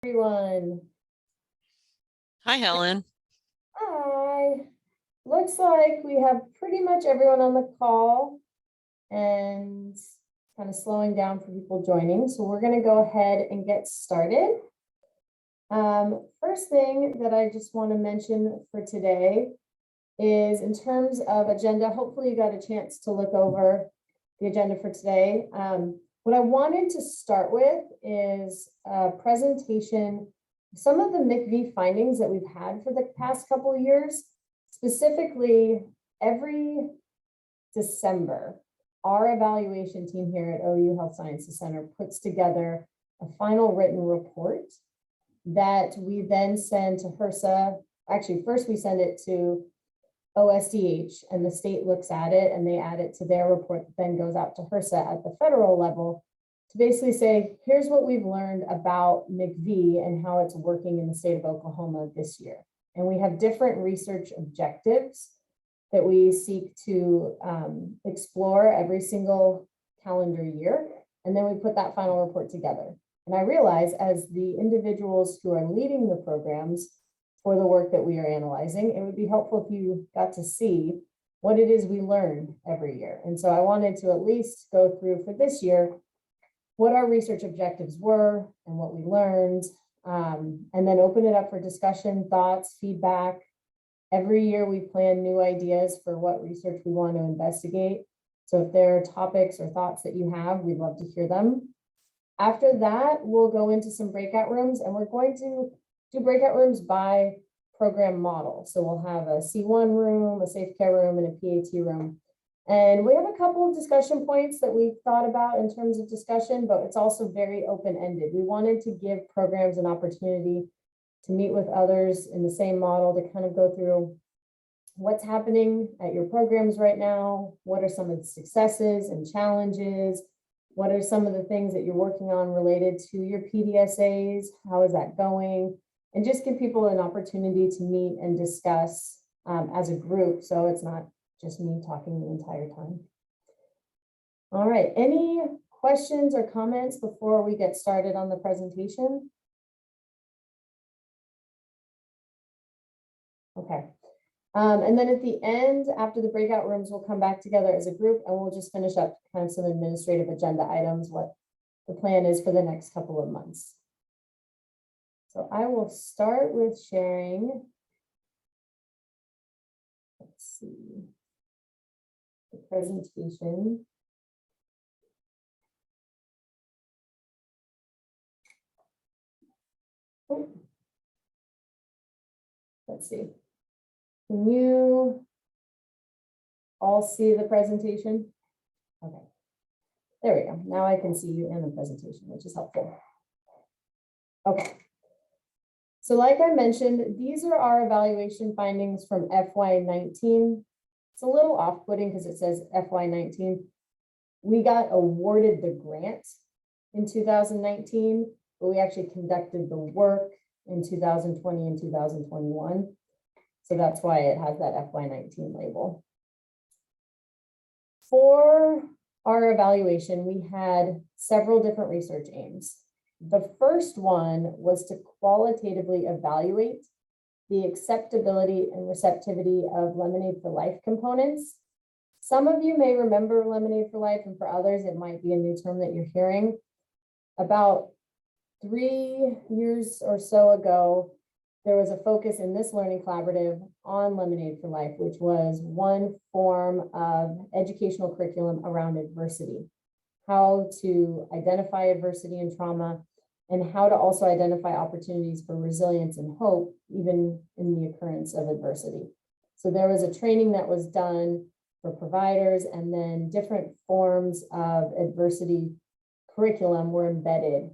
Everyone. Hi, Helen. Hi. Looks like we have pretty much everyone on the call and kind of slowing down for people joining. So we're going to go ahead and get started. First thing that I just want to mention for today is in terms of agenda, hopefully you got a chance to look over the agenda for today. What I wanted to start with is a presentation, some of the MIECHV findings that we've had for the past couple of years. Specifically, every December, our evaluation team here at OU Health Sciences Center puts together a final written report that we then send to HRSA. Actually, first we send it to OSDH and the state looks at it and they add it to their report that then goes out to HRSA at the federal level to basically say, here's what we've learned about MIECHV and how it's working in the state of Oklahoma this year. And we have different research objectives that we seek to explore every single calendar year. And then we put that final report together. And I realize as the individuals who are leading the programs for the work that we are analyzing, it would be helpful if you got to see what it is we learn every year. And so I wanted to at least go through for this year what our research objectives were and what we learned, and then open it up for discussion, thoughts, feedback. Every year we plan new ideas for what research we want to investigate. So if there are topics or thoughts that you have, we'd love to hear them. After that, we'll go into some breakout rooms and we're going to do breakout rooms by program model. So we'll have a C1 room, a safe care room, and a PAT room. And we have a couple of discussion points that we've thought about in terms of discussion, but it's also very open-ended. We wanted to give programs an opportunity to meet with others in the same model to kind of go through what's happening at your programs right now, what are some of the successes and challenges, what are some of the things that you're working on related to your PDSAs, how is that going, and just give people an opportunity to meet and discuss as a group, so it's not just me talking the entire time. All right, any questions or comments before we get started on the presentation? Okay. And then at the end, after the breakout rooms, we'll come back together as a group and we'll just finish up kind of some administrative agenda items, what the plan is for the next couple of months. So I will start with sharing. Let's see. The presentation. Oh. Let's see. Can you all see the presentation? Okay. There we go. Now I can see you in the presentation, which is helpful. Okay. So like I mentioned, these are our evaluation findings from FY19. It's a little off-putting because it says FY19. We got awarded the grant in 2019, but we actually conducted the work in 2020 and 2021. So that's why it has that FY19 label. For our evaluation, we had several different research aims. The first one was to qualitatively evaluate the acceptability and receptivity of Lemonade for Life components. Some of you may remember Lemonade for Life, and for others, it might be a new term that you're hearing. About 3 years or so ago, there was a focus in this learning collaborative on Lemonade for Life, which was one form of educational curriculum around adversity, how to identify adversity and trauma, and how to also identify opportunities for resilience and hope, even in the occurrence of adversity. So there was a training that was done for providers, and then different forms of adversity curriculum were embedded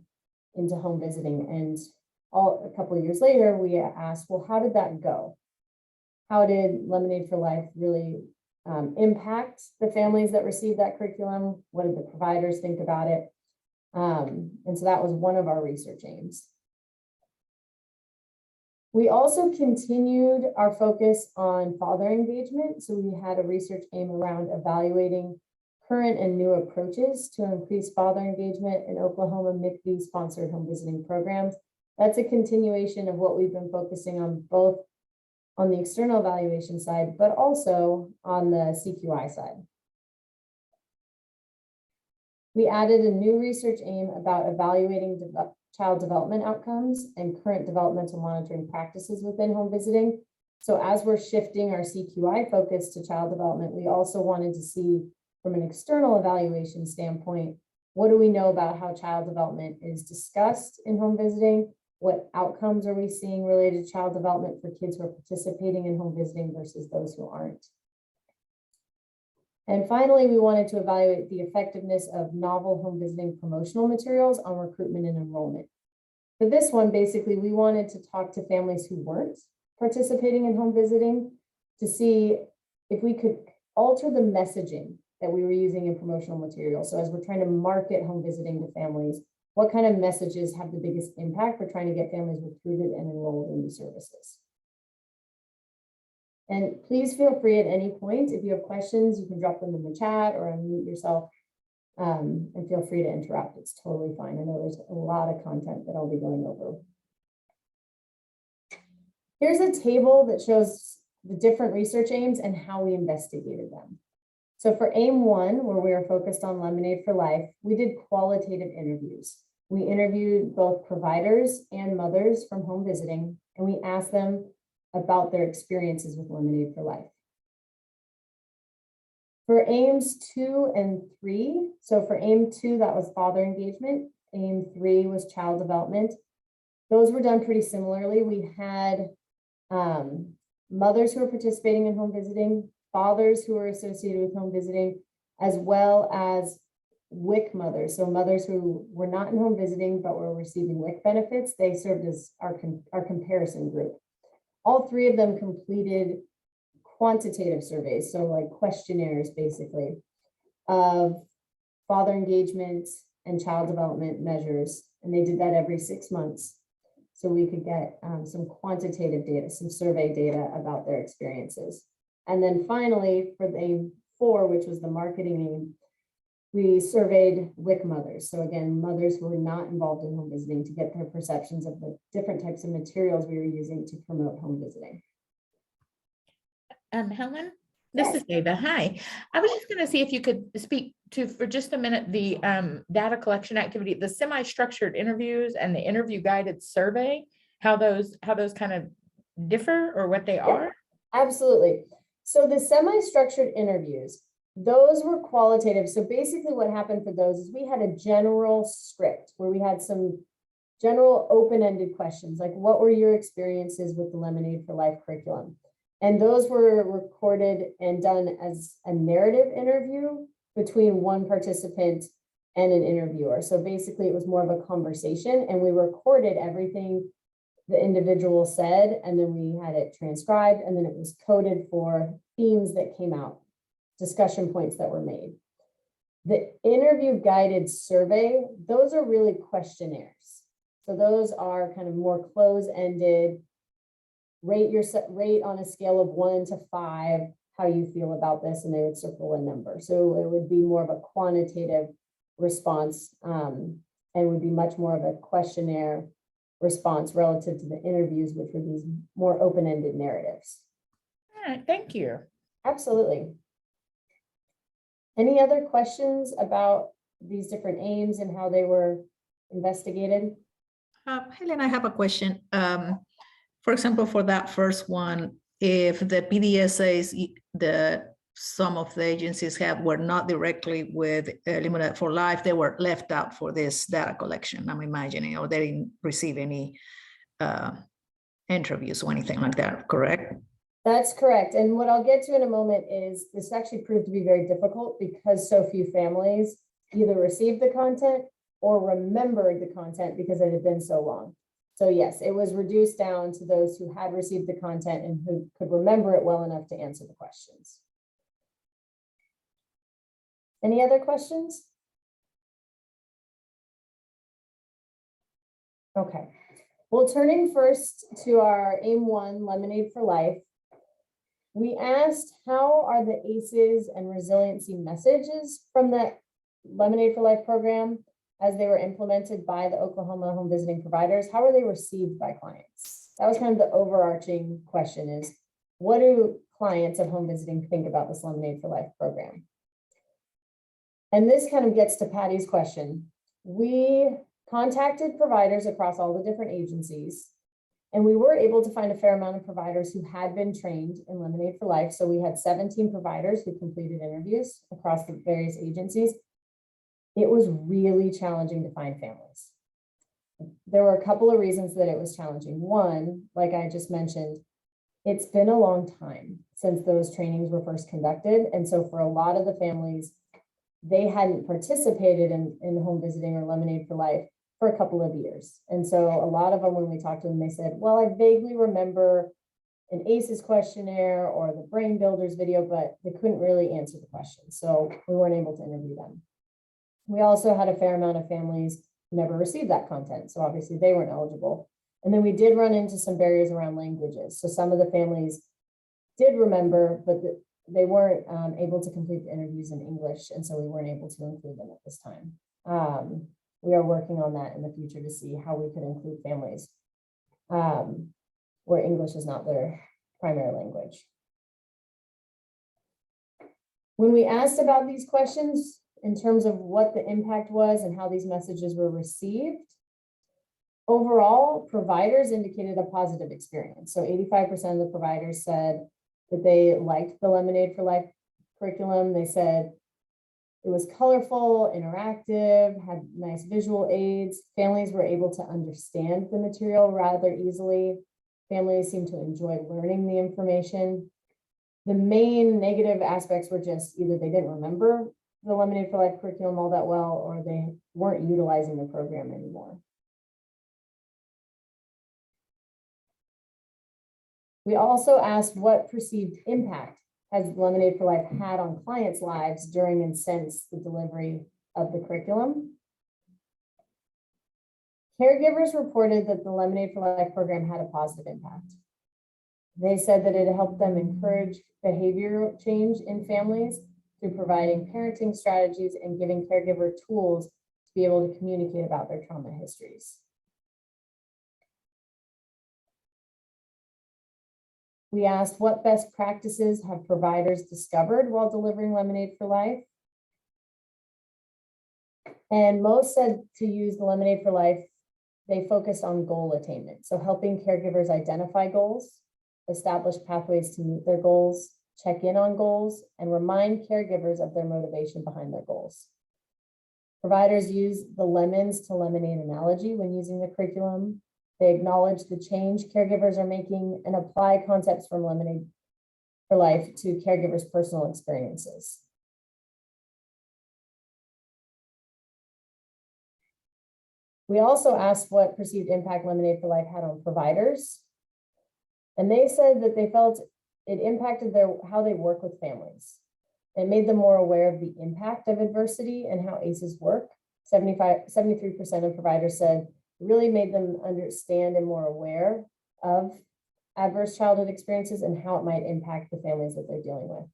into home visiting. And a couple of years later, we asked, well, how did that go? How did Lemonade for Life really impact the families that received that curriculum? What did the providers think about it? And so that was one of our research aims. We also continued our focus on father engagement. So we had a research aim around evaluating current and new approaches to increase father engagement in Oklahoma MIECHV sponsored home visiting programs. That's a continuation of what we've been focusing on, both on the external evaluation side, but also on the CQI side. We added a new research aim about evaluating child development outcomes and current developmental monitoring practices within home visiting. So as we're shifting our CQI focus to child development, we also wanted to see from an external evaluation standpoint, what do we know about how child development is discussed in home visiting? What outcomes are we seeing related to child development for kids who are participating in home visiting versus those who aren't? And finally, we wanted to evaluate the effectiveness of novel home visiting promotional materials on recruitment and enrollment. For this one, basically, we wanted to talk to families who weren't participating in home visiting to see if we could alter the messaging that we were using in promotional materials. So as we're trying to market home visiting to families, what kind of messages have the biggest impact for trying to get families recruited and enrolled in these services? And please feel free at any point, if you have questions, you can drop them in the chat or unmute yourself, and feel free to interrupt. It's totally fine. I know there's a lot of content that I'll be going over. Here's a table that shows the different research aims and how we investigated them. So for aim 1, where we are focused on Lemonade for Life, we did qualitative interviews. We interviewed both providers and mothers from home visiting, and we asked them about their experiences with Lemonade for Life. For aims 2 and 3, so for aim 2, that was father engagement. Aim 3 was child development. Those were done pretty similarly. We had mothers who were participating in home visiting, fathers who were associated with home visiting, as well as WIC mothers. So mothers who were not in home visiting, but were receiving WIC benefits. They served as our comparison group. All 3 of them completed quantitative surveys, so like questionnaires basically, of father engagement and child development measures. And they did that every 6 months. So we could get some quantitative data, some survey data about their experiences. And then finally, for the aim 4, which was the marketing aim, we surveyed WIC mothers. So again, mothers who were not involved in home visiting to get their perceptions of the different types of materials we were using to promote home visiting. Helen, this is Ava. Hi. I was just going to see if you could speak to, for just a minute, the data collection activity, the semi-structured interviews and the interview guided survey, how those kind of differ or what they are. Absolutely. So the semi-structured interviews, those were qualitative. So basically what happened for those is we had a general script where we had some general open-ended questions, like what were your experiences with the Lemonade for Life curriculum? And those were recorded and done as a narrative interview between one participant and an interviewer. So basically it was more of a conversation, and we recorded everything the individual said, and then we had it transcribed, and then it was coded for themes that came out, discussion points that were made. The interview guided survey, those are really questionnaires. So those are kind of more close-ended, rate on a scale of 1 to 5 how you feel about this, and they would circle a number. So it would be more of a quantitative response, and would be much more of a questionnaire response relative to the interviews, which were these more open-ended narratives. All right, thank you. Absolutely. Any other questions about these different aims and how they were investigated? Helen, I have a question. For example, for that first one, if the PDSAs, some of the agencies were not directly with Lemonade for Life, they were left out for this data collection, I'm imagining, or they didn't receive any interviews or anything like that, correct? That's correct. And what I'll get to in a moment is this actually proved to be very difficult because so few families either received the content or remembered the content because it had been so long. So yes, it was reduced down to those who had received the content and who could remember it well enough to answer the questions. Any other questions? Okay. Well, turning first to our aim 1, Lemonade for Life, we asked how are the ACEs and resiliency messages from the Lemonade for Life program as they were implemented by the Oklahoma home visiting providers, how were they received by clients? That was kind of the overarching question is, what do clients of home visiting think about this Lemonade for Life program? And this kind of gets to Patty's question. We contacted providers across all the different agencies, and we were able to find a fair amount of providers who had been trained in Lemonade for Life. So we had 17 providers who completed interviews across the various agencies. It was really challenging to find families. There were a couple of reasons that it was challenging. One, like I just mentioned, it's been a long time since those trainings were first conducted. And so for a lot of the families, they hadn't participated in home visiting or Lemonade for Life for a couple of years. And so a lot of them, when we talked to them, they said, well, I vaguely remember an ACEs questionnaire or the Brain Builders video, but they couldn't really answer the question. So we weren't able to interview them. We also had a fair amount of families who never received that content. So obviously they weren't eligible. And then we did run into some barriers around languages. So some of the families did remember, but they weren't able to complete the interviews in English. And so we weren't able to include them at this time. We are working on that in the future to see how we could include families where English is not their primary language. When we asked about these questions in terms of what the impact was and how these messages were received, overall, providers indicated a positive experience. So 85% of the providers said that they liked the Lemonade for Life curriculum. They said it was colorful, interactive, had nice visual aids. Families were able to understand the material rather easily. Families seemed to enjoy learning the information. The main negative aspects were just either they didn't remember the Lemonade for Life curriculum all that well, or they weren't utilizing the program anymore. We also asked what perceived impact has Lemonade for Life had on clients' lives during and since the delivery of the curriculum. Caregivers reported that the Lemonade for Life program had a positive impact. They said that it helped them encourage behavioral change in families through providing parenting strategies and giving caregiver tools to be able to communicate about their trauma histories. We asked what best practices have providers discovered while delivering Lemonade for Life? And most said to use the Lemonade for Life, they focused on goal attainment. So helping caregivers identify goals, establish pathways to meet their goals, check in on goals, and remind caregivers of their motivation behind their goals. Providers use the lemons to lemonade analogy when using the curriculum. They acknowledge the change caregivers are making and apply concepts from Lemonade for Life to caregivers' personal experiences. We also asked what perceived impact Lemonade for Life had on providers. And they said that they felt it impacted how they work with families. It made them more aware of the impact of adversity and how ACEs work. 73% of providers said it really made them understand and more aware of adverse childhood experiences and how it might impact the families that they're dealing with.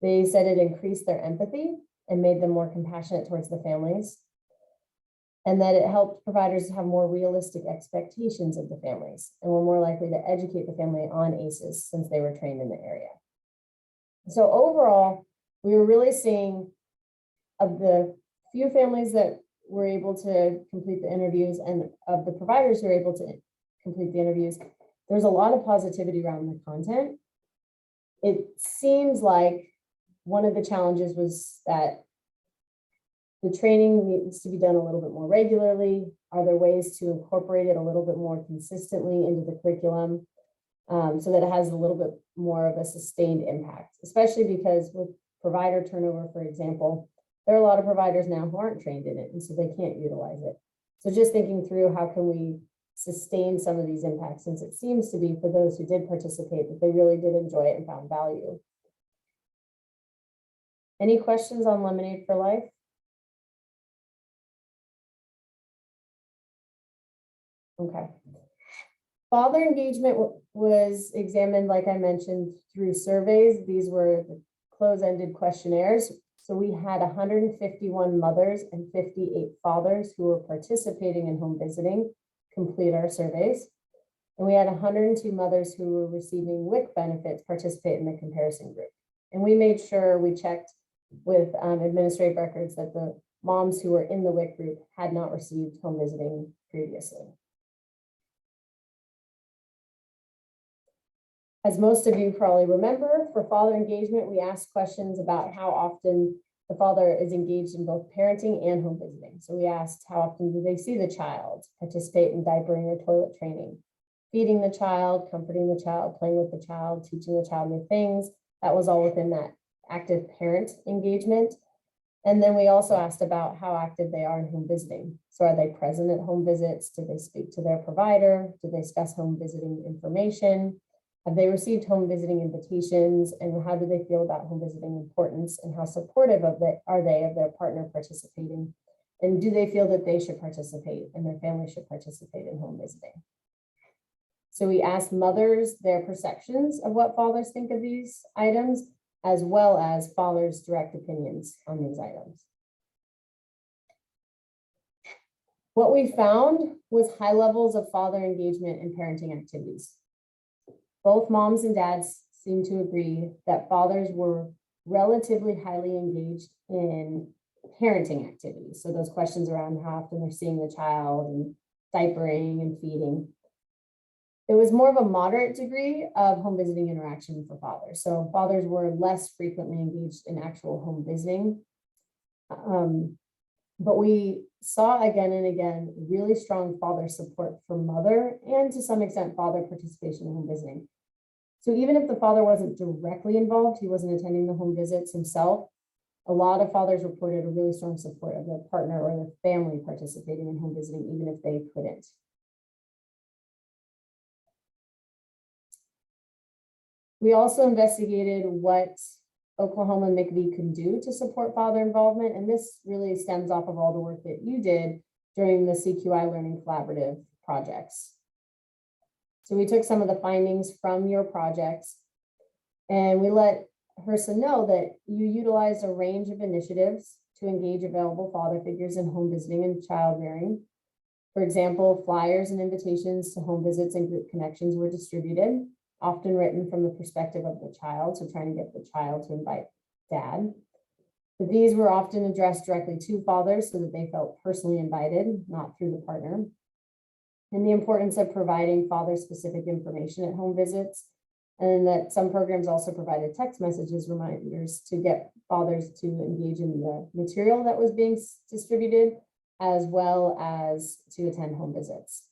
They said it increased their empathy and made them more compassionate towards the families, and that it helped providers have more realistic expectations of the families and were more likely to educate the family on ACEs since they were trained in the area. So overall, we were really seeing of the few families that were able to complete the interviews and of the providers who were able to complete the interviews, there's a lot of positivity around the content. It seems like one of the challenges was that the training needs to be done a little bit more regularly. Are there ways to incorporate it a little bit more consistently into the curriculum so that it has a little bit more of a sustained impact, especially because with provider turnover, for example, there are a lot of providers now who aren't trained in it, and so they can't utilize it. So just thinking through how can we sustain some of these impacts, since it seems to be for those who did participate that they really did enjoy it and found value. Any questions on Lemonade for Life? Okay. Father engagement was examined, like I mentioned, through surveys. These were the close-ended questionnaires. So we had 151 mothers and 58 fathers who were participating in home visiting complete our surveys. And we had 102 mothers who were receiving WIC benefits participate in the comparison group. And we made sure we checked with administrative records that the moms who were in the WIC group had not received home visiting previously. As most of you probably remember, for father engagement, we asked questions about how often the father is engaged in both parenting and home visiting. So we asked how often do they see the child, participate in diapering or toilet training, feeding the child, comforting the child, playing with the child, teaching the child new things. That was all within that active parent engagement. And then we also asked about how active they are in home visiting. So are they present at home visits? Do they speak to their provider? Do they discuss home visiting information? Have they received home visiting invitations? And how do they feel about home visiting importance? And how supportive of it are they of their partner participating? And do they feel that they should participate and their family should participate in home visiting? So we asked mothers their perceptions of what fathers think of these items, as well as fathers' direct opinions on these items. What we found was high levels of father engagement in parenting activities. Both moms and dads seem to agree that fathers were relatively highly engaged in parenting activities. So those questions around how often they're seeing the child and diapering and feeding. It was more of a moderate degree of home visiting interaction for fathers. So fathers were less frequently engaged in actual home visiting. But we saw again and again really strong father support for mother and to some extent father participation in home visiting. So even if the father wasn't directly involved, he wasn't attending the home visits himself, a lot of fathers reported a really strong support of their partner or their family participating in home visiting, even if they couldn't. We also investigated what Oklahoma MIECHV can do to support father involvement. And this really stems off of all the work that you did during the CQI Learning Collaborative projects. So we took some of the findings from your projects and we let HRSA know that you utilized a range of initiatives to engage available father figures in home visiting and child rearing. For example, flyers and invitations to home visits and group connections were distributed, often written from the perspective of the child, so trying to get the child to invite dad. But these were often addressed directly to fathers so that they felt personally invited, not through the partner. And the importance of providing father-specific information at home visits, and that some programs also provided text messages, reminders to get fathers to engage in the material that was being distributed, as well as to attend home visits.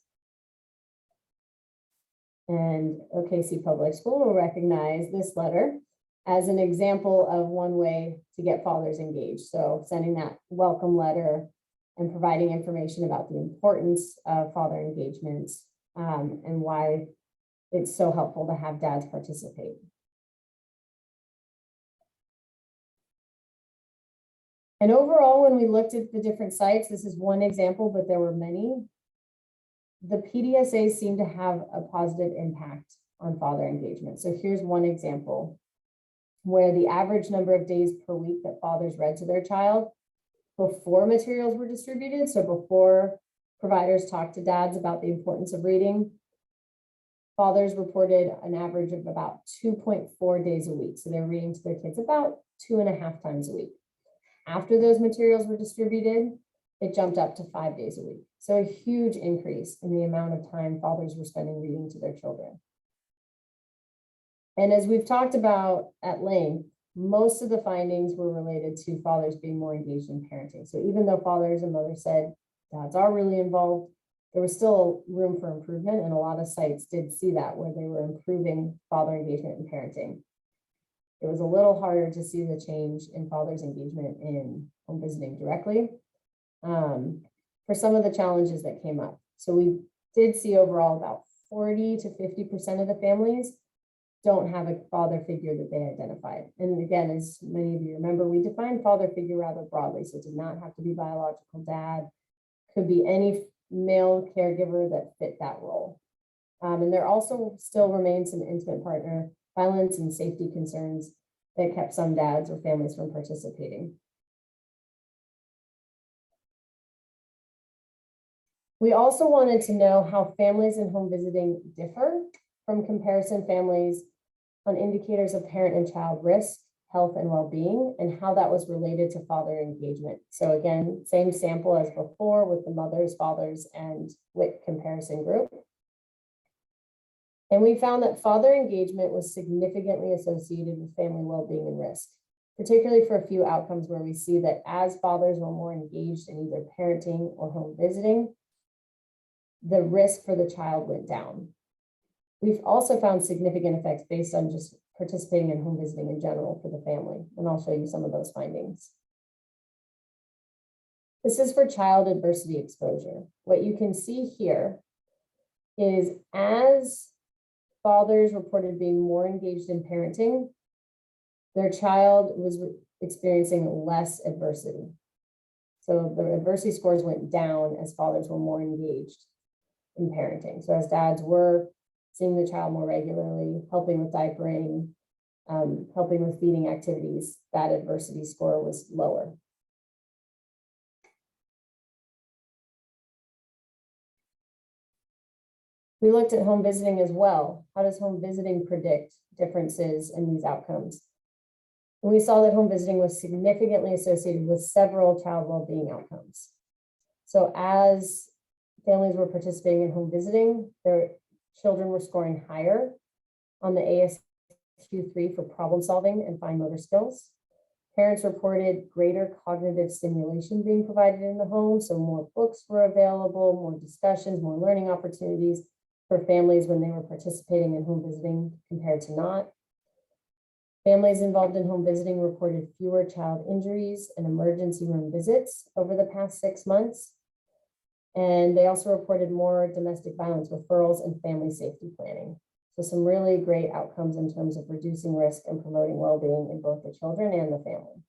And OKC Public School will recognize this letter as an example of one way to get fathers engaged. So sending that welcome letter and providing information about the importance of father engagement and why it's so helpful to have dads participate. And overall, when we looked at the different sites, this is one example, but there were many. The PDSAs seem to have a positive impact on father engagement. So here's one example where the average number of days per week that fathers read to their child before materials were distributed, so before providers talked to dads about the importance of reading, fathers reported an average of about 2.4 days a week. So they're reading to their kids about 2.5 times a week. After those materials were distributed, it jumped up to 5 days a week. So a huge increase in the amount of time fathers were spending reading to their children. And as we've talked about at length, most of the findings were related to fathers being more engaged in parenting. So even though fathers and mothers said dads are really involved, there was still room for improvement. And a lot of sites did see that where they were improving father engagement in parenting. It was a little harder to see the change in father's engagement in home visiting directly for some of the challenges that came up. So we did see overall about 40 to 50% of the families don't have a father figure that they identified. And again, as many of you remember, we defined father figure rather broadly. So it did not have to be biological dad, could be any male caregiver that fit that role. And there also still remains some intimate partner violence and safety concerns that kept some dads or families from participating. We also wanted to know how families and home visiting differ from comparison families on indicators of parent and child risk, health, and well-being, and how that was related to father engagement. So again, same sample as before with the mothers, fathers, and WIC comparison group. And we found that father engagement was significantly associated with family well-being and risk, particularly for a few outcomes where we see that as fathers were more engaged in either parenting or home visiting, the risk for the child went down. We've also found significant effects based on just participating in home visiting in general for the family, and I'll show you some of those findings. This is for child adversity exposure. What you can see here is as fathers reported being more engaged in parenting, their child was experiencing less adversity. So the adversity scores went down as fathers were more engaged in parenting. So as dads were seeing the child more regularly, helping with diapering, helping with feeding activities, that adversity score was lower. We looked at home visiting as well. How does home visiting predict differences in these outcomes? And we saw that home visiting was significantly associated with several child well-being outcomes. So as families were participating in home visiting, their children were scoring higher on the ASQ3 for problem solving and fine motor skills. Parents reported greater cognitive stimulation being provided in the home. So more books were available, more discussions, more learning opportunities for families when they were participating in home visiting compared to not. Families involved in home visiting reported fewer child injuries and emergency room visits over the past 6 months. And they also reported more domestic violence referrals and family safety planning. So some really great outcomes in terms of reducing risk and promoting well-being in both the children and the family.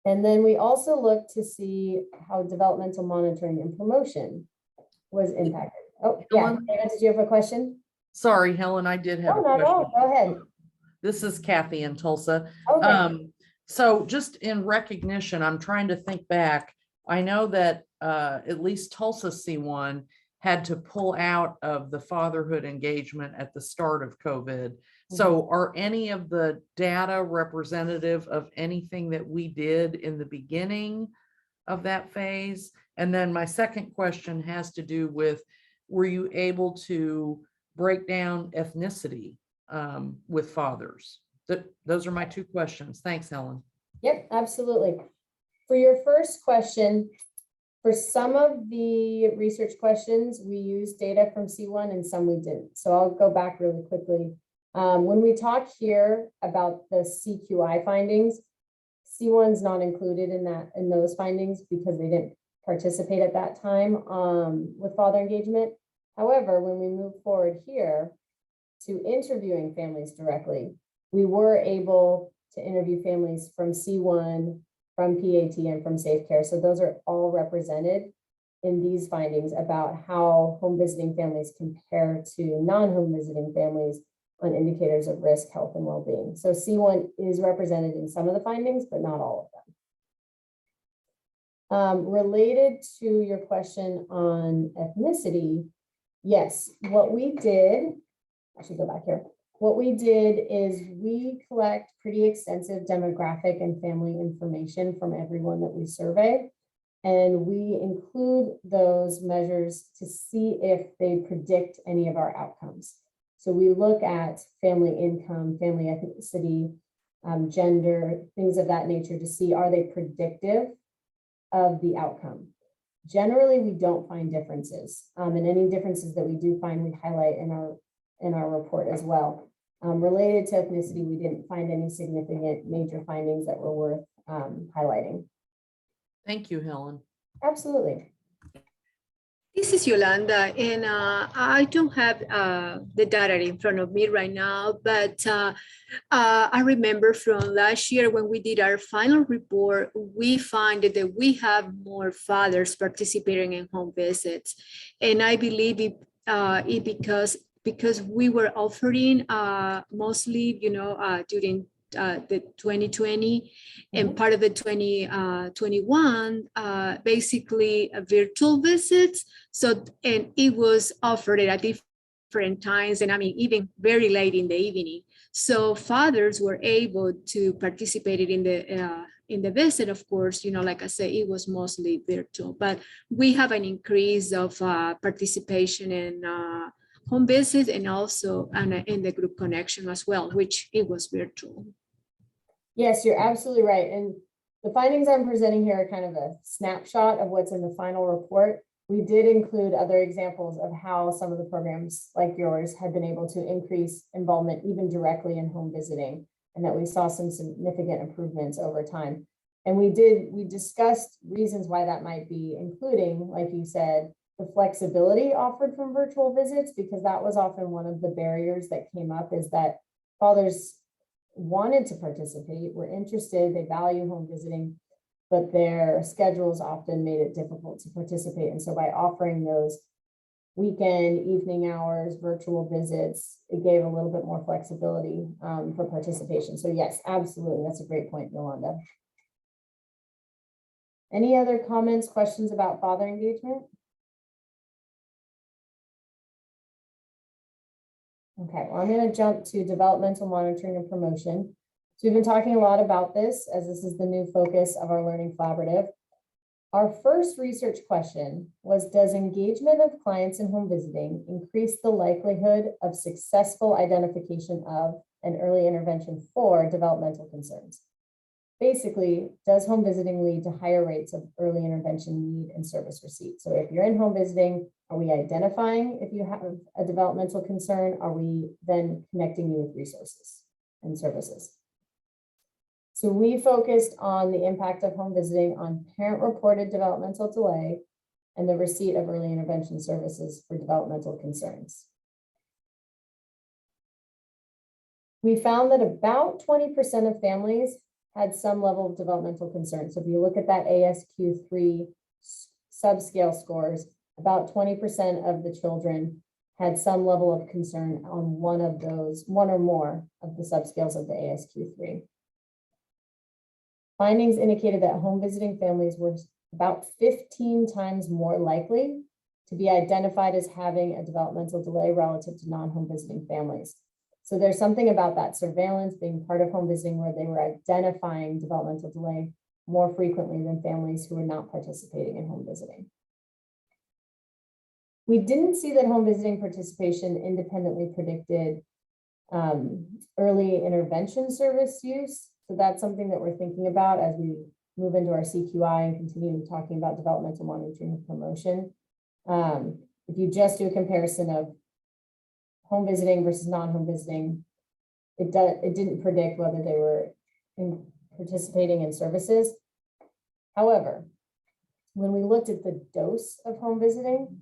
And then we also looked to see how developmental monitoring and promotion was impacted. Oh, yeah, Helen? David, did you have a question? Sorry, Helen, I did have Oh, a not at all. question. Go ahead. This is Kathy in Tulsa. Okay. So just in recognition, I'm trying to think back. I know that at least Tulsa C1 had to pull out of the fatherhood engagement at the start of COVID. So are any of the data representative of anything that we did in the beginning of that phase? And then my second question has to do with, were you able to break down ethnicity with fathers? Those are my two questions. Thanks, Helen. Yep, absolutely. For your first question, for some of the research questions, we used data from C1 and some we didn't. So I'll go back really quickly. When we talk here about the CQI findings, C1's not included in those findings because they didn't participate at that time with father engagement. However, when we move forward here to interviewing families directly, we were able to interview families from C1, from PAT, and from Safe Care. So those are all represented in these findings about how home visiting families compare to non-home visiting families on indicators of risk, health, and well-being. So C1 is represented in some of the findings, but not all of them. Related to your question on ethnicity, yes, what we did, I should go back here. What we did is we collect pretty extensive demographic and family information from everyone that we survey, and we include those measures to see if they predict any of our outcomes. So we look at family income, family ethnicity, gender, things of that nature to see, are they predictive of the outcome? Generally, we don't find differences, and any differences that we do find, we highlight in our report as well. Related to ethnicity, we didn't find any significant major findings that were worth highlighting. Thank you, Helen. Absolutely. This is Yolanda, and I don't have the data in front of me right now, but I remember from last year when we did our final report, we found that we have more fathers participating in home visits. And I believe it because we were offering mostly, during the 2020 and part of the 2021, basically virtual visits. So, and it was offered at different times, and I mean, even very late in the evening. So fathers were able to participate in the visit. Of course, like I said, it was mostly virtual, but we have an increase of participation in home visits and also in the group connection as well, which it was virtual. Yes, you're absolutely right. And the findings I'm presenting here are kind of a snapshot of what's in the final report. We did include other examples of how some of the programs like yours had been able to increase involvement even directly in home visiting, and that we saw some significant improvements over time. And we discussed reasons why that might be, including, like you said, the flexibility offered from virtual visits, because that was often one of the barriers that came up, is that fathers wanted to participate, were interested, they value home visiting, but their schedules often made it difficult to participate. And so by offering those weekend, evening hours, virtual visits, it gave a little bit more flexibility for participation. So yes, absolutely. That's a great point, Yolanda. Any other comments, questions about father engagement? Okay, well, I'm going to jump to developmental monitoring and promotion. So we've been talking a lot about this, as this is the new focus of our learning collaborative. Our first research question was, does engagement of clients in home visiting increase the likelihood of successful identification of and early intervention for developmental concerns? Basically, does home visiting lead to higher rates of early intervention need and service receipt? So if you're in home visiting, are we identifying if you have a developmental concern? Are we then connecting you with resources and services? So we focused on the impact of home visiting on parent-reported developmental delay and the receipt of early intervention services for developmental concerns. We found that about 20% of families had some level of developmental concern. So if you look at that ASQ3 subscale scores, about 20% of the children had some level of concern on one or more of the subscales of the ASQ3. Findings indicated that home visiting families were about 15 times more likely to be identified as having a developmental delay relative to non-home visiting families. So there's something about that surveillance being part of home visiting where they were identifying developmental delay more frequently than families who were not participating in home visiting. We didn't see that home visiting participation independently predicted early intervention service use. So that's something that we're thinking about as we move into our CQI and continue talking about developmental monitoring and promotion. If you just do a comparison of home visiting versus non-home visiting, it didn't predict whether they were participating in services. However, when we looked at the dose of home visiting,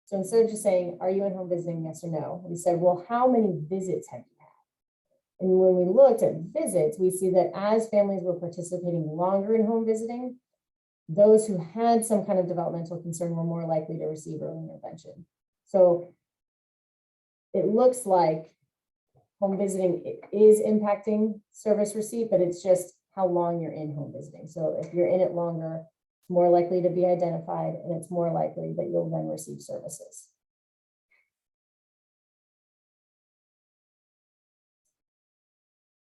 so instead of just saying, are you in home visiting, yes or no, we said, well, how many visits have you had? And when we looked at visits, we see that as families were participating longer in home visiting, those who had some kind of developmental concern were more likely to receive early intervention. So it looks like home visiting is impacting service receipt, but it's just how long you're in home visiting. So if you're in it longer, it's more likely to be identified, and it's more likely that you'll then receive services.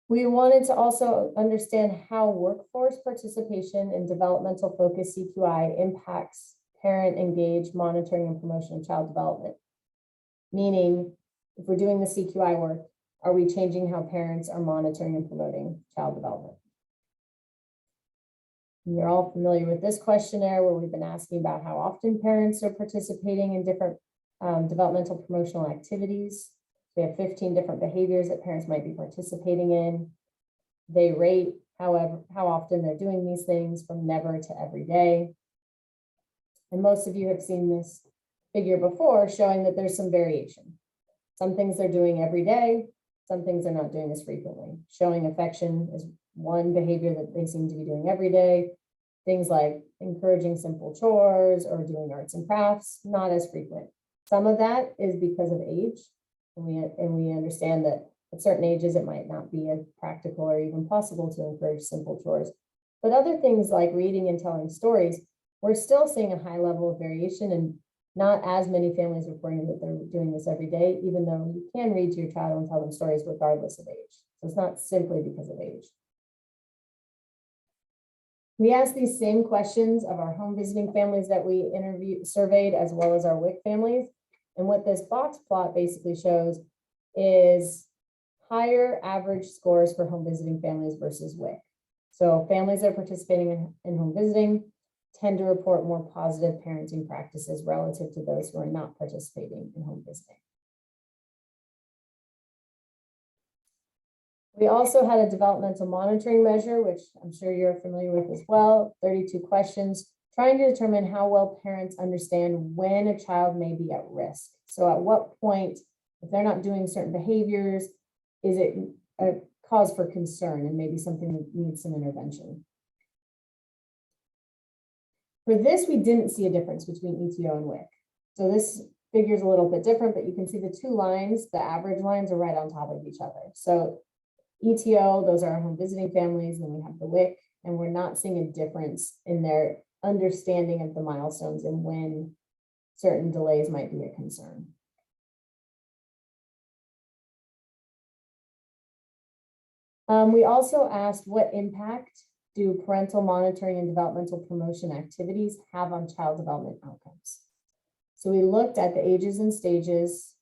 We wanted to also understand how workforce participation in developmental focus CQI impacts parent engaged monitoring and promotion of child development. Meaning, if we're doing the CQI work, are we changing how parents are monitoring and promoting child development? And you're all familiar with this questionnaire where we've been asking about how often parents are participating in different developmental promotional activities. We have 15 different behaviors that parents might be participating in. They rate how often they're doing these things from never to every day. And most of you have seen this figure before, showing that there's some variation. Some things they're doing every day, some things they're not doing as frequently. Showing affection is one behavior that they seem to be doing every day. Things like encouraging simple chores or doing arts and crafts, not as frequent. Some of that is because of age. And we understand that At certain ages, it might not be as practical or even possible to encourage simple chores. But other things like reading and telling stories, we're still seeing a high level of variation, and not as many families reporting that they're doing this every day, even though you can read to your child and tell them stories regardless of age. So it's not simply because of age. We asked these same questions of our home visiting families that we surveyed, as well as our WIC families. And what this box plot basically shows is higher average scores for home visiting families versus WIC. So families that are participating in home visiting tend to report more positive parenting practices relative to those who are not participating in home visiting. We also had a developmental monitoring measure, which I'm sure you're familiar with as well, 32 questions, trying to determine how well parents understand when a child may be at risk. So at what point, if they're not doing certain behaviors, is it a cause for concern and maybe something that needs some intervention? For this, we didn't see a difference between ETO and WIC. So this figure is a little bit different, but you can see the two lines, the average lines are right on top of each other. So ETO, those are our home visiting families, and we have the WIC, and we're not seeing a difference in their understanding of the milestones and when certain delays might be a concern. We also asked what impact do parental monitoring and developmental promotion activities have on child development outcomes? So we looked at the ages and stages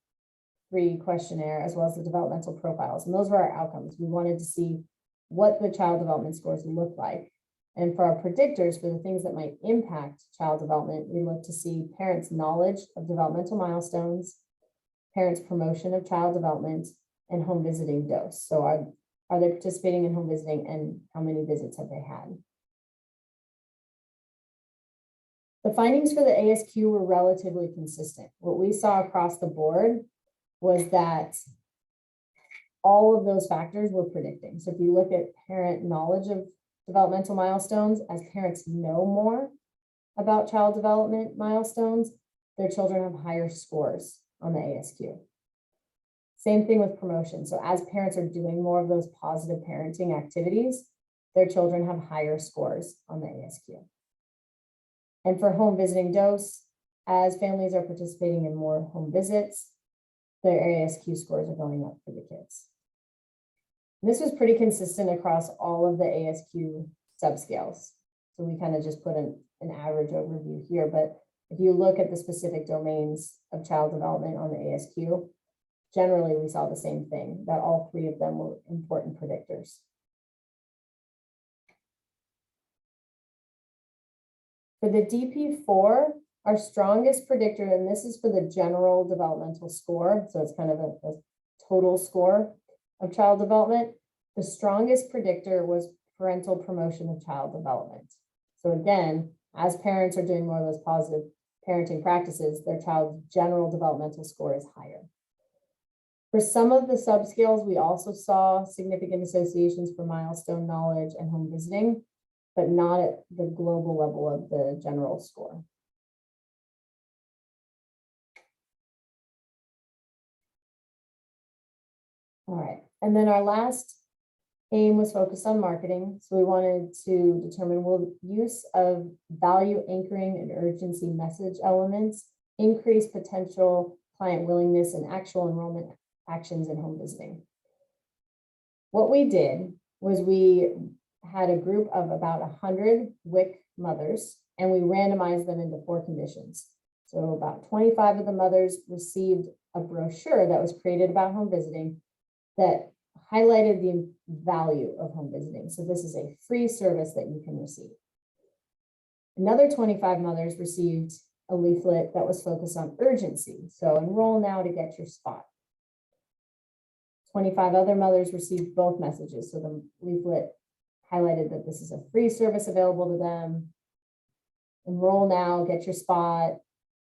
3 questionnaire, as well as the developmental profiles, and those were our outcomes. We wanted to see what the child development scores look like. And for our predictors, for the things that might impact child development, we look to see parents' knowledge of developmental milestones, parents' promotion of child development, and home visiting dose. So are they participating in home visiting, and how many visits have they had? The findings for the ASQ were relatively consistent. What we saw across the board was that all of those factors were predicting. So if you look at parent knowledge of developmental milestones, as parents know more about child development milestones, their children have higher scores on the ASQ. Same thing with promotion. So as parents are doing more of those positive parenting activities, their children have higher scores on the ASQ. And for home visiting dose, as families are participating in more home visits, their ASQ scores are going up for the kids. And this was pretty consistent across all of the ASQ subscales. So we kind of just put an average overview here, but if you look at the specific domains of child development on the ASQ, generally we saw the same thing, that all 3 of them were important predictors. For the DP4, our strongest predictor, and this is for the general developmental score, so it's kind of a total score of child development, the strongest predictor was parental promotion of child development. So again, as parents are doing more of those positive parenting practices, their child's general developmental score is higher. For some of the subscales, we also saw significant associations for milestone knowledge and home visiting, but not at the global level of the general score. All right, and then our last aim was focused on marketing. So we wanted to determine, will use of value anchoring and urgency message elements increase potential client willingness and actual enrollment actions in home visiting? What we did was we had a group of about 100 WIC mothers, and we randomized them into 4 conditions. So about 25 of the mothers received a brochure that was created about home visiting that highlighted the value of home visiting. So this is a free service that you can receive. Another 25 mothers received a leaflet that was focused on urgency. So enroll now to get your spot. 25 other mothers received both messages. So the leaflet highlighted that this is a free service available to them. Enroll now, get your spot.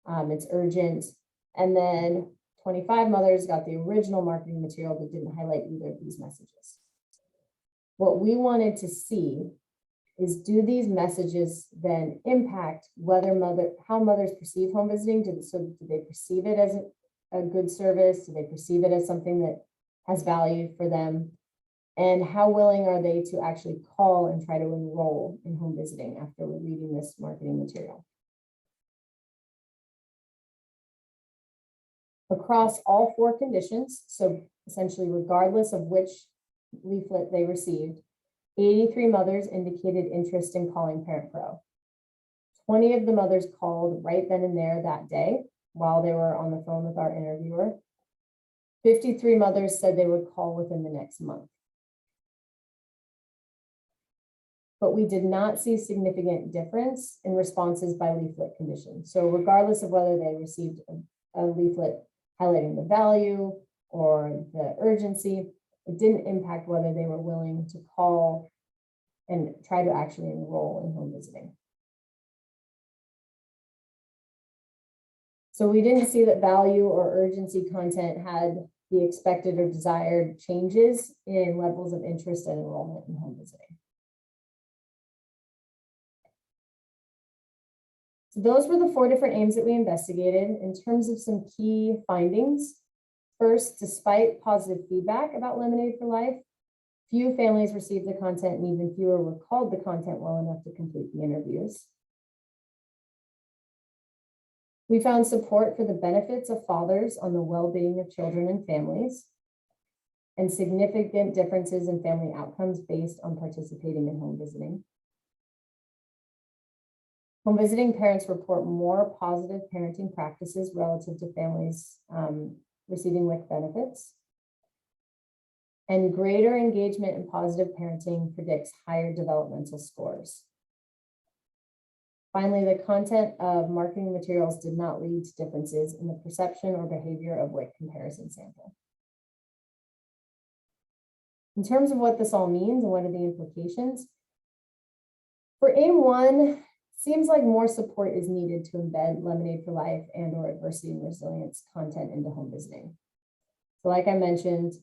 It's urgent. And then 25 mothers got the original marketing material that didn't highlight either of these messages. What we wanted to see is, do these messages then impact how mothers perceive home visiting? Do they perceive it as a good service? Do they perceive it as something that has value for them, and how willing are they to actually call and try to enroll in home visiting after reading this marketing material. Across all 4 conditions, so essentially regardless of which leaflet they received, 83 mothers indicated interest in calling Parent Pro. 20 of the mothers called right then and there that day while they were on the phone with our interviewer. 53 mothers said they would call within the next month. But we did not see significant difference in responses by leaflet condition. So regardless of whether they received a leaflet highlighting the value or the urgency, it didn't impact whether they were willing to call and try to actually enroll in home visiting. So we didn't see that value or urgency content had the expected or desired changes in levels of interest and enrollment in home visiting. So those were the 4 different aims that we investigated. In terms of some key findings, first, despite positive feedback about Lemonade for Life, few families received the content and even fewer recalled the content well enough to complete the interviews. We found support for the benefits of fathers on the well-being of children and families, and significant differences in family outcomes based on participating in home visiting. Home visiting parents report more positive parenting practices relative to families receiving WIC benefits. And greater engagement in positive parenting predicts higher developmental scores. Finally, the content of marketing materials did not lead to differences in the perception or behavior of WIC comparison sample. In terms of what this all means and what are the implications, for aim 1, seems like more support is needed to embed Lemonade for Life and or adversity and resilience content into home visiting. So like I mentioned,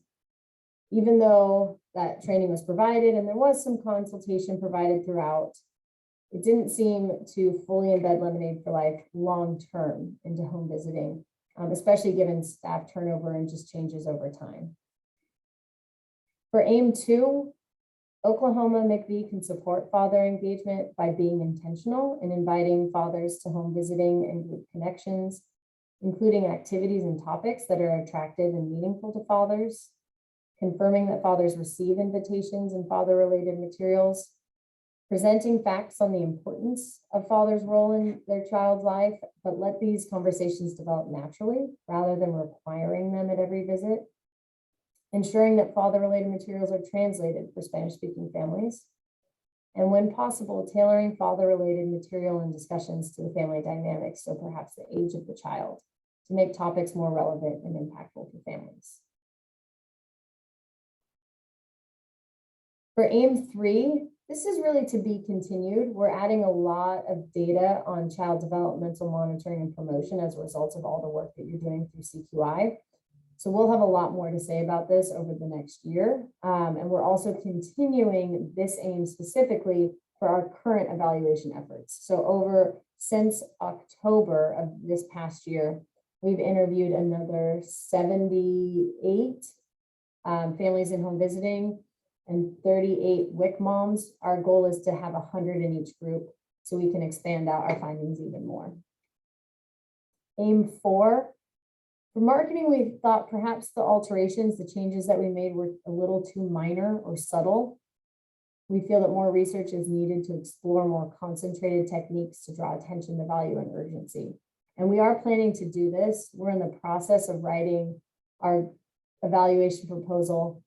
even though that training was provided and there was some consultation provided throughout, it didn't seem to fully embed Lemonade for Life long-term into home visiting, especially given staff turnover and just changes over time. For aim 2, Oklahoma MIECHV can support father engagement by being intentional and inviting fathers to home visiting and group connections, including activities and topics that are attractive and meaningful to fathers, confirming that fathers receive invitations and father-related materials, presenting facts on the importance of father's role in their child's life, but let these conversations develop naturally rather than requiring them at every visit, ensuring that father-related materials are translated for Spanish-speaking families, and when possible, tailoring father-related material and discussions to the family dynamics, so perhaps the age of the child, to make topics more relevant and impactful for families. For aim 3, this is really to be continued. We're adding a lot of data on child developmental monitoring and promotion as a result of all the work that you're doing through CQI. So we'll have a lot more to say about this over the next year. And we're also continuing this aim specifically for our current evaluation efforts. So since October of this past year, we've interviewed another 78 families in home visiting and 38 WIC moms. Our goal is to have 100 in each group so we can expand out our findings even more. Aim 4, for marketing, we thought perhaps the alterations, the changes that we made were a little too minor or subtle. We feel that more research is needed to explore more concentrated techniques to draw attention to value and urgency. And we are planning to do this. We're in the process of writing our evaluation proposal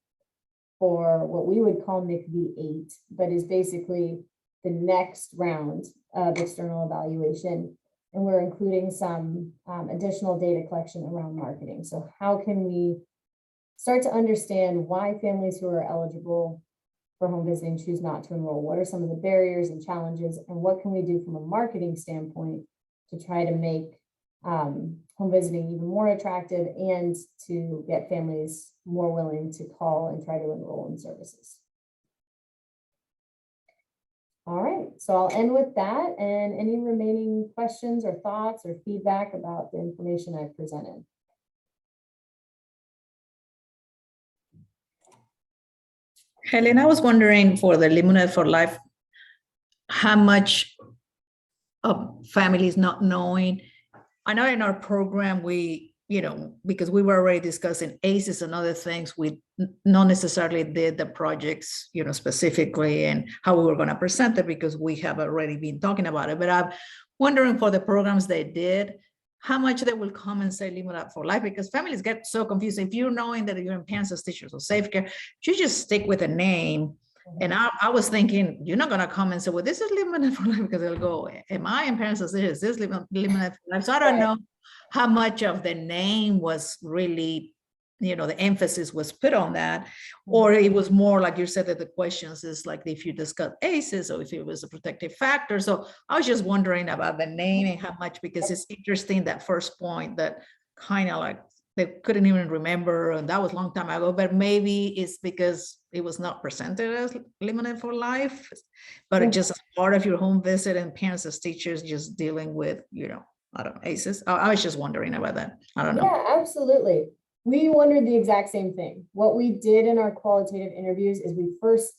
for what we would call MIECHV 8, but is basically the next round of external evaluation. And we're including some additional data collection around marketing. So how can we start to understand why families who are eligible for home visiting choose not to enroll? What are some of the barriers and challenges? And what can we do from a marketing standpoint to try to make home visiting even more attractive and to get families more willing to call and try to enroll in services? All right, so I'll end with that, and any remaining questions or thoughts or feedback about the information I've presented. Helen, I was wondering for the Eliminate for Life, how much of families not knowing? I know in our program, we, because we were already discussing ACEs and other things, we not necessarily did the projects, specifically and how we were going to present it because we have already been talking about it. But I'm wondering for the programs they did, how much they will come and say Eliminate for Life, because families get so confused. If you're knowing that you're in parents as teachers or safe care, you just stick with a name. And I was thinking, you're not going to come and say, well, this is Eliminate for Life, because they'll go, am I in parents as teachers? Is this Eliminate for Life? So I don't know how much of the name was really, the emphasis was put on that, or it was more like you said that the questions is like if you discuss ACEs or if it was a protective factor. So I was just wondering about the name and how much, because it's interesting that first point that kind of like they couldn't even remember, and that was a long time ago, but maybe it's because it was not presented as Eliminate for Life, but it just as part of your home visit and parents as teachers just dealing with, I don't know, ACEs. I was just wondering about that. I don't know. Yeah, absolutely. We wondered the exact same thing. What we did in our qualitative interviews is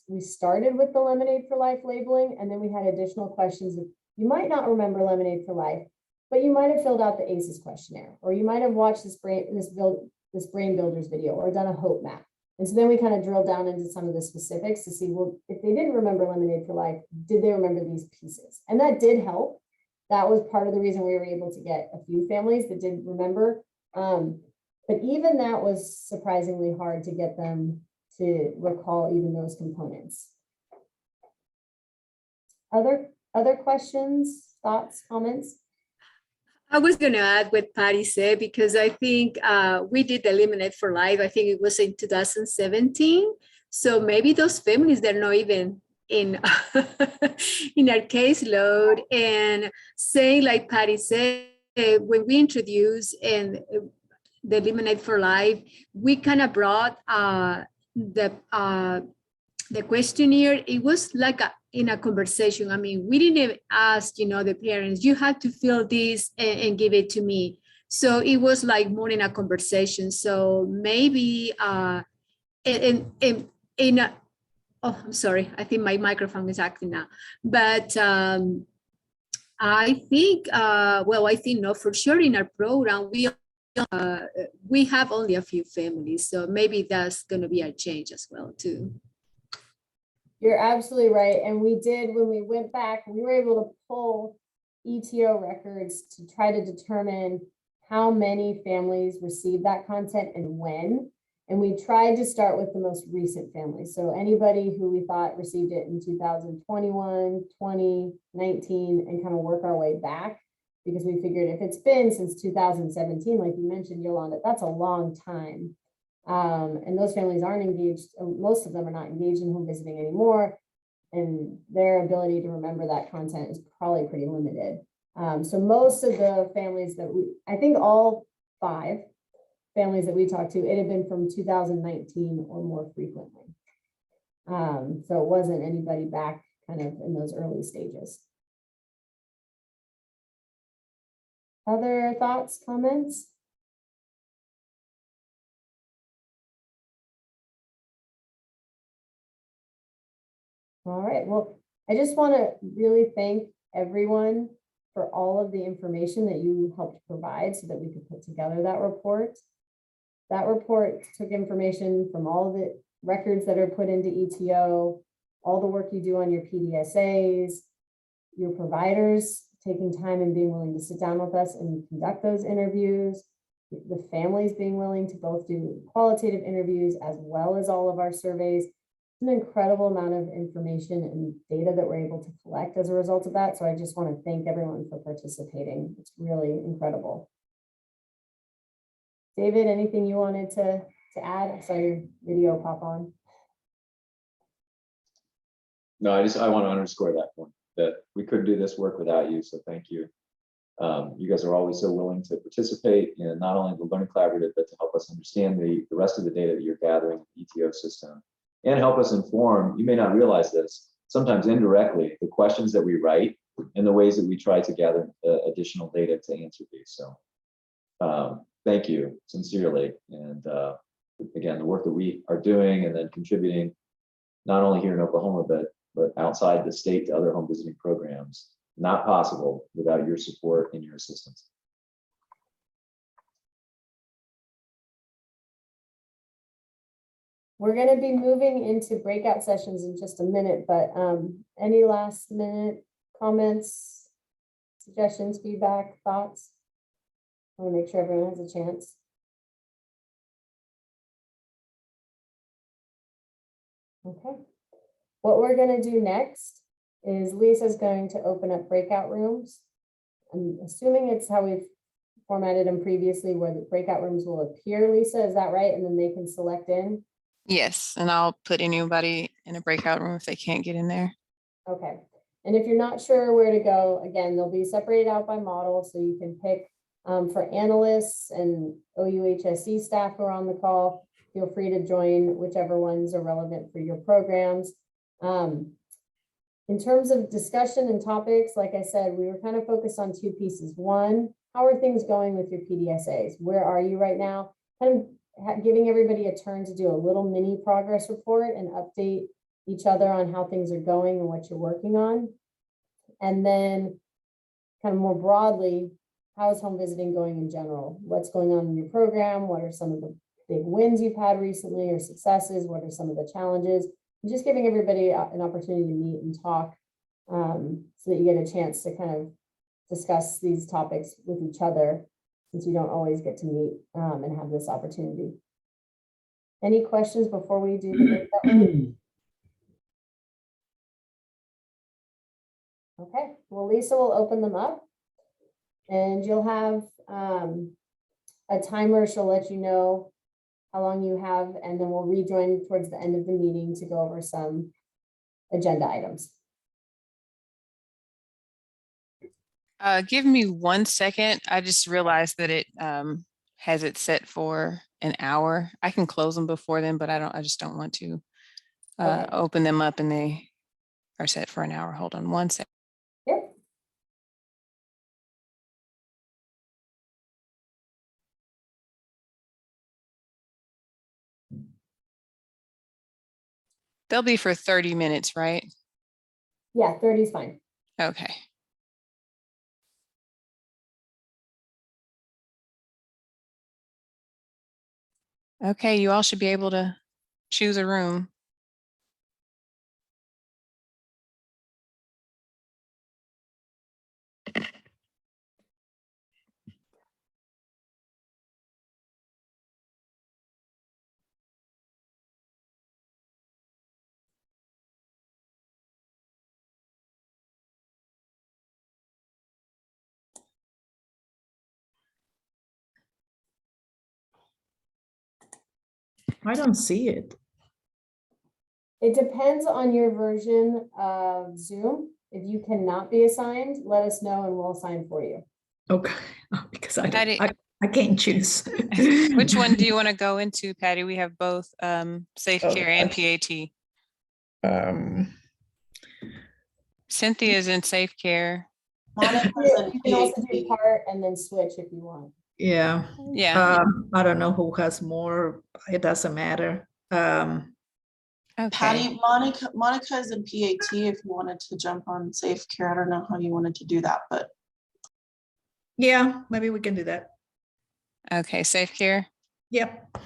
we started with the Lemonade for Life labeling, and then we had additional questions. You might not remember Lemonade for Life, but you might have filled out the ACEs questionnaire, or you might have watched this Brain Builders video or done a hope map. And so then we kind of drilled down into some of the specifics to see, well, if they didn't remember Lemonade for Life, did they remember these pieces? And that did help. That was part of the reason we were able to get a few families that didn't remember. But even that was surprisingly hard to get them to recall even those components. Other questions, thoughts, comments? I was going to add what Patty said, because I think we did Eliminate for Life. I think it was in 2017. So maybe those families, they're not even in, in our caseload. And saying like Patty said, when we introduced and the Eliminate for Life, we kind of brought the questionnaire. It was like in a conversation. I mean, we didn't even ask, the parents, you have to fill this and give it to me. So it was like more in a conversation. So maybe oh, I'm sorry. I think my microphone is acting now. But I think, I think no, for sure in our program, we have only a few families. So maybe that's going to be a change as well, too. You're absolutely right. And we did, when we went back, we were able to pull ETO records to try to determine how many families received that content and when. And we tried to start with the most recent families. So anybody who we thought received it in 2021, 20, 19, and kind of work our way back, because we figured if it's been since 2017, like you mentioned, Yolanda, that's a long time. And those families aren't engaged. Most of them are not engaged in home visiting anymore. And their ability to remember that content is probably pretty limited. So most of the families that I think all 5 families that we talked to, it had been from 2019 or more frequently. So it wasn't anybody back kind of in those early stages. Other thoughts, comments? All right, well, I just want to really thank everyone for all of the information that you helped provide so that we could put together that report. That report took information from all of the records that are put into ETO, all the work you do on your PDSAs, your providers taking time and being willing to sit down with us and conduct those interviews, the families being willing to both do qualitative interviews as well as all of our surveys. An incredible amount of information and data that we're able to collect as a result of that. So I just want to thank everyone for participating. It's really incredible. David, anything you wanted to add? I saw your video pop on. No, I want to underscore that point, that we couldn't do this work without you. So thank you. You guys are always so willing to participate in not only the Learning Collaborative, but to help us understand the rest of the data that you're gathering in the ETO system. And help us inform, you may not realize this, sometimes indirectly, the questions that we write and the ways that we try to gather additional data to answer these. So thank you sincerely. And again, the work that we are doing and then contributing not only here in Oklahoma, but outside the state to other home visiting programs. Not possible without your support and your assistance. We're going to be moving into breakout sessions in just a minute, but any last minute comments, suggestions, feedback, thoughts? I want to make sure everyone has a chance. Okay. What we're going to do next is Lisa's going to open up breakout rooms. I'm assuming it's how we've formatted them previously, where the breakout rooms will appear, Lisa, is that right? And then they can select in? Yes, and I'll put anybody in a breakout room if they can't get in there. Okay. And if you're not sure where to go, again, they'll be separated out by model, so you can pick for analysts and OUHSC staff who are on the call. Feel free to join whichever ones are relevant for your programs. In terms of discussion and topics, like I said, we were kind of focused on two pieces. One, how are things going with your PDSAs? Where are you right now? Kind of giving everybody a turn to do a little mini progress report and update each other on how things are going and what you're working on. And then kind of more broadly, how is home visiting going in general? What's going on in your program? What are some of the big wins you've had recently or successes? What are some of the challenges? And just giving everybody an opportunity to meet and talk so that you get a chance to kind of discuss these topics with each other, since you don't always get to meet and have this opportunity. Any questions before we do the breakout room? Okay, well, Lisa will open them up and you'll have a timer. She'll let you know how long you have, and then we'll rejoin towards the end of the meeting to go over some agenda items. Give me 1 second. I just realized that it has it set for an hour. I can close them before then, but I just don't want to Okay. open them up and they are set for an hour. Hold on 1 second. Yep. They'll be for 30 minutes, right? Yeah, 30 is fine. Okay. Okay, you all should be able to choose a room. I don't see it. It depends on your version of Zoom. If you cannot be assigned, let us know and we'll assign for you. Okay, because Patty- I can't choose. Which one do you want to go into, Patty? We have both Safe Oh, Care and PAT. Cynthia's in Safe Care. You can also do part and then switch if you want. Yeah. Yeah. I don't know who has more. It doesn't matter. Okay. Patty, Monica is in PAT if you wanted to jump on Safe Care. I don't know how you wanted to do that, but Yeah, maybe we can do that. Okay, Safe Care. Yep.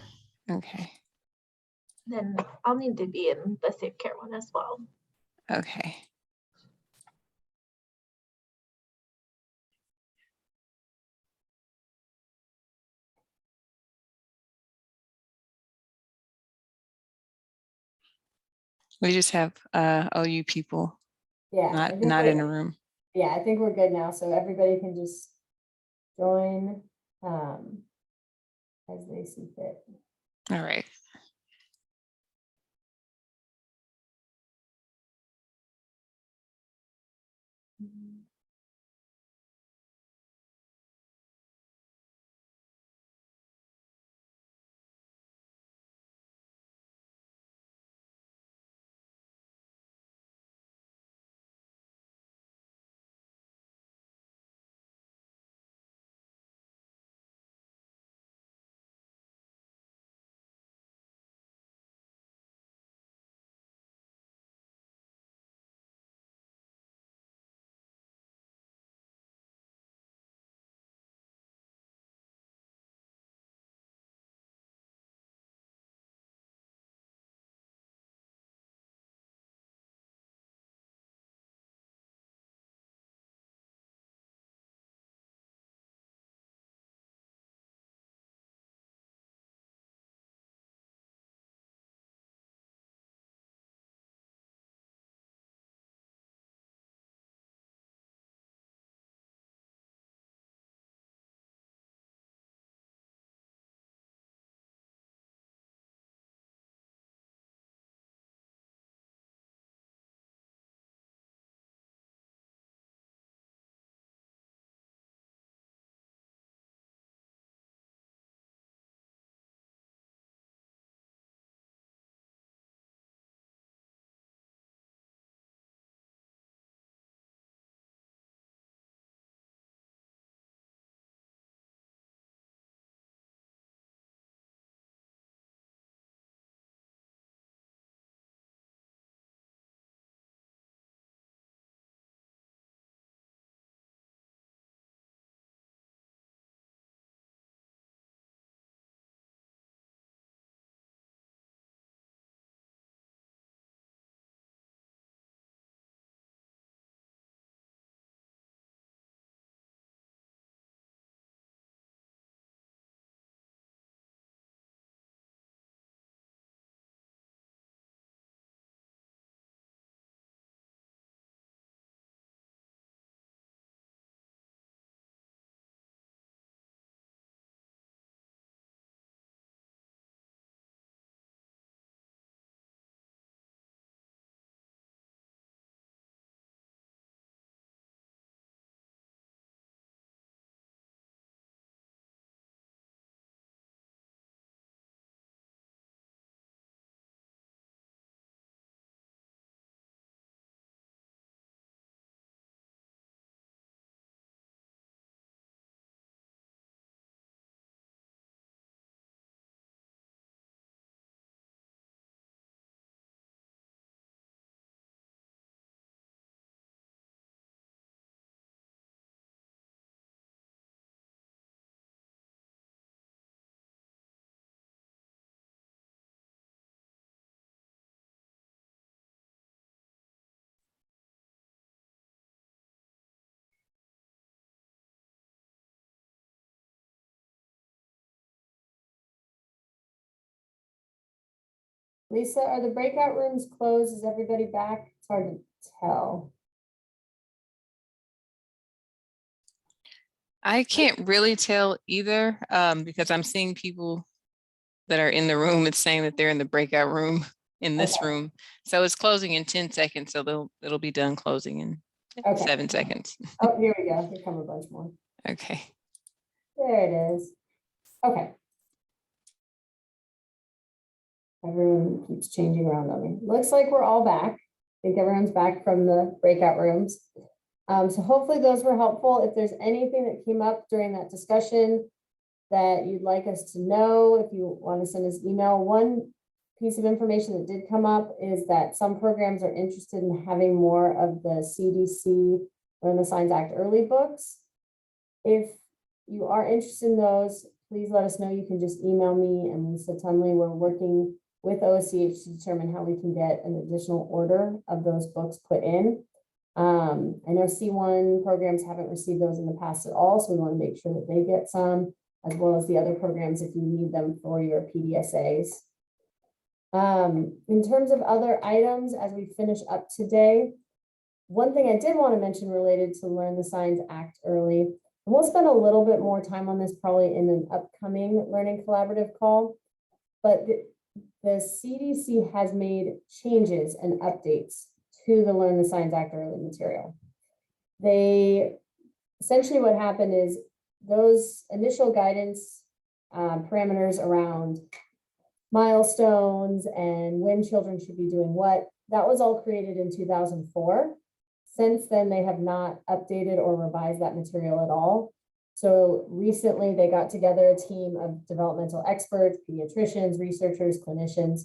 Okay. Then I'll need to be in the safe care one as well. Okay. We just have OU people, Yeah. I think not we're- in a room. Yeah, I think we're good now. So everybody can just join as they see fit. All right. Lisa, are the breakout rooms closed? Is everybody back? It's hard to tell. I can't really tell either, because I'm seeing people that are in the room. It's saying that they're in the breakout room in this Okay. room. So it's closing in 10 seconds. So it'll be done closing in Okay. 7 seconds. Oh, here we go. Here come a bunch more. Okay. There it is. Okay. Everyone keeps changing around on me. Looks like we're all back. I think everyone's back from the breakout rooms. So hopefully those were helpful. If there's anything that came up during that discussion that you'd like us to know, if you want to send us email, one piece of information that did come up is that some programs are interested in having more of the CDC Learn the Signs Act early books. If you are interested in those, please let us know. You can just email me and Lisa Tunley. We're working with OCH to determine how we can get an additional order of those books put in. I know C1 programs haven't received those in the past at all, so we want to make sure that they get some, as well as the other programs if you need them for your PDSAs. In terms of other items, as we finish up today, one thing I did want to mention related to Learn the Signs Act early, and we'll spend a little bit more time on this probably in an upcoming Learning Collaborative call, but the CDC has made changes and updates to the Learn the Signs Act early material. They essentially what happened is those initial guidance parameters around milestones and when children should be doing what, that was all created in 2004. Since then, they have not updated or revised that material at all. So recently they got together a team of developmental experts, pediatricians, researchers, clinicians,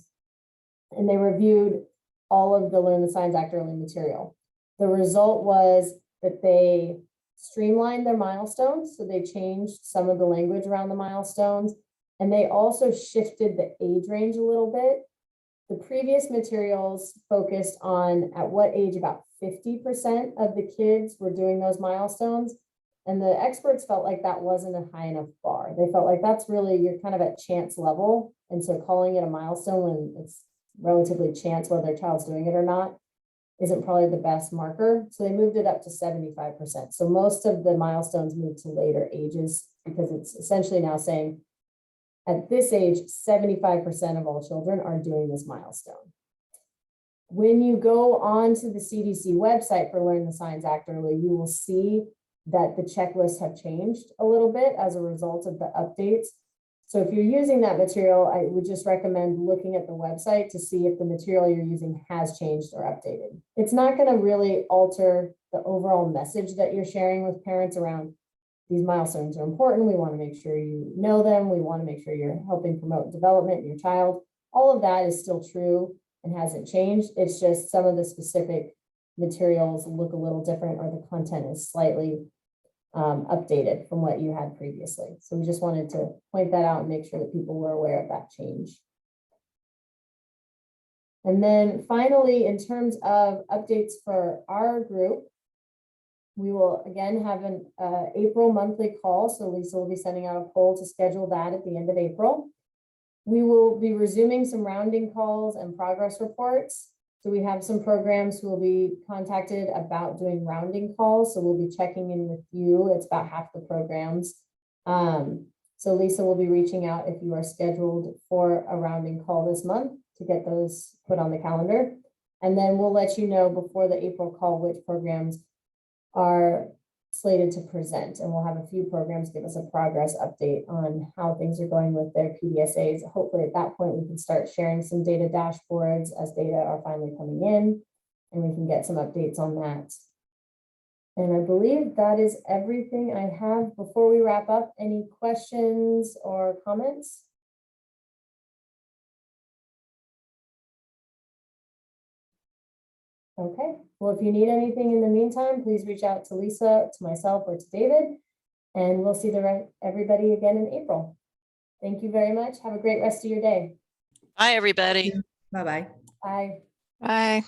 and they reviewed all of the Learn the Signs Act early material. The result was that they streamlined their milestones. So they changed some of the language around the milestones, and they also shifted the age range a little bit. The previous materials focused on at what age about 50% of the kids were doing those milestones. And the experts felt like that wasn't a high enough bar. They felt like that's really, you're kind of at chance level. And so calling it a milestone when it's relatively chance whether a child's doing it or not isn't probably the best marker. So they moved it up to 75%. So most of the milestones moved to later ages because it's essentially now saying at this age, 75% of all children are doing this milestone. When you go on to the CDC website for Learn the Signs Act early, you will see that the checklists have changed a little bit as a result of the updates. So if you're using that material, I would just recommend looking at the website to see if the material you're using has changed or updated. It's not going to really alter the overall message that you're sharing with parents around these milestones are important. We want to make sure you know them. We want to make sure you're helping promote development in your child. All of that is still true and hasn't changed. It's just some of the specific materials look a little different or the content is slightly updated from what you had previously. So we just wanted to point that out and make sure that people were aware of that change. And then finally, in terms of updates for our group, we will again have an April monthly call. So Lisa will be sending out a poll to schedule that at the end of April. We will be resuming some rounding calls and progress reports. So we have some programs who will be contacted about doing rounding calls. So we'll be checking in with you. It's about half the programs. So Lisa will be reaching out if you are scheduled for a rounding call this month to get those put on the calendar. And then we'll let you know before the April call which programs are slated to present, and we'll have a few programs give us a progress update on how things are going with their PDSAs. Hopefully at that point we can start sharing some data dashboards as data are finally coming in, and we can get some updates on that. And I believe that is everything I have. Before we wrap up, any questions or comments? Okay, well, if you need anything in the meantime, please reach out to Lisa, to myself, or to David, and we'll see everybody again in April. Thank you very much. Have a great rest of your day. Bye, everybody. Bye-bye. Bye. Bye.